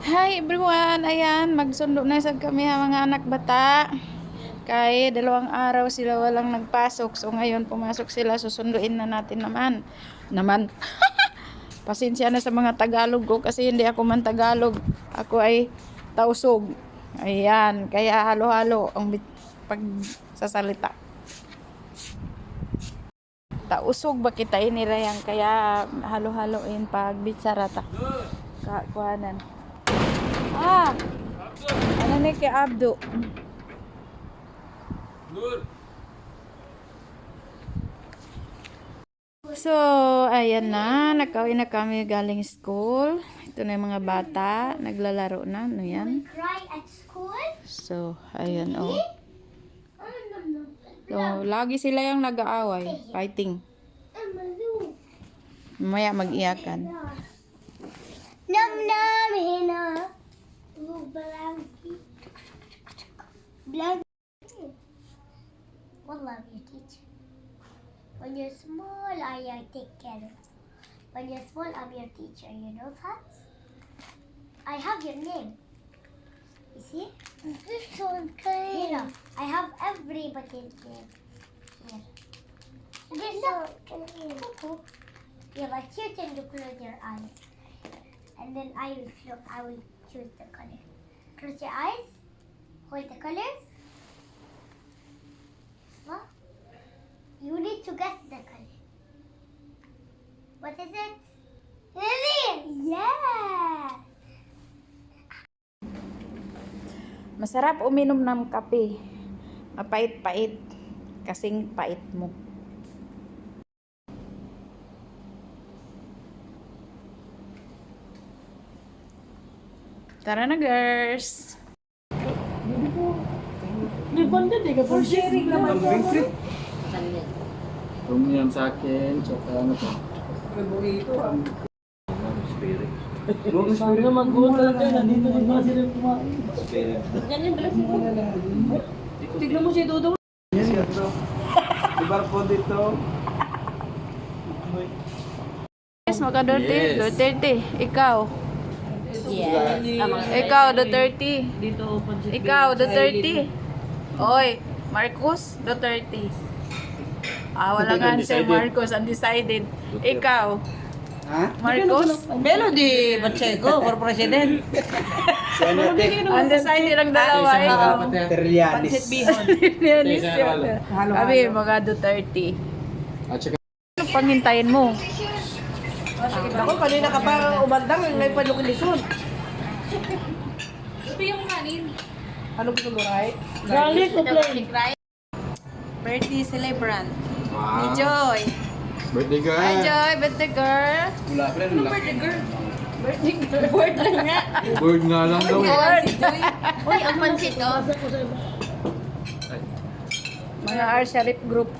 Hi everyone! Ayan, magsundo na sad kami mga anak bata. Kay 2 araw sila walang nagpasok. So ngayon pumasok sila, susunduin na natin naman. Pasensya na sa mga Tagalog ko kasi hindi ako man Tagalog. Ako ay Tausug. Ayan, kaya halo-halo ang pagsasalita. Tausog ba kita inirayang kaya halo-haloin pag bitsarata. Kuhanan. Ano ni kay Abdo? So, ayan na. Nakauwi na kami galing school. Ito na yung mga bata. Naglalaro na. Ano yan? Cry at school? So, ayan oh. So, lagi sila yung nag-aaway. Fighting. Mamaya mag-iyakan. Nom nom hina. Blank. What love you teach? When you're small, I take care of. When you're small, I'm your teacher. You know that? I have your name. You see? This one, Hira. I have everybody's name. Here. This one, yeah, but you tend to close your eyes. And then I will choose the color. Close your eyes. Hold the colors. What? You need to guess the color. What is it? Lily! Yes! Masarap uminom ng kape. Mapait-pait. Kasing pait mo. Tara na, girls. For sharing naman po. Tumiyam sa akin, tsaka ano pa? Burrito. Spirit. Sabi na mag-goal talaga, nandito din ba sila kumain? Spirit. Ganyan pala si Dodo. Tignan mo si Dodo. Dibar po dito. Yes, maka Duterte. Duterte. Ikaw. Yes. Ikaw, Duterte. Dito open si Ikaw, Duterte. Oy, Marcos, Duterte. Wala nga si Marcos, undecided. Ikaw, Ha? Marcos, Melody Pacheco for president. undecided ang dalawa. Ikaw, Pansit Bihon. Leonis yun. Kami, mga Duterte. At saka Ano panghintayin mo? Ako kanina ka pa umandang may palukilisyon. Ito yung kanin. Ano gusto mo, right? Garlic o plain? Birthday celebrant. Ni Joy. birthday girl. Hi Joy, birthday girl. Wala pa rin. Birthday girl. Birthday girl. Word lang nga. Bird nga lang daw. Word. Uy, ang pansit, oh. Mga Arsharip group.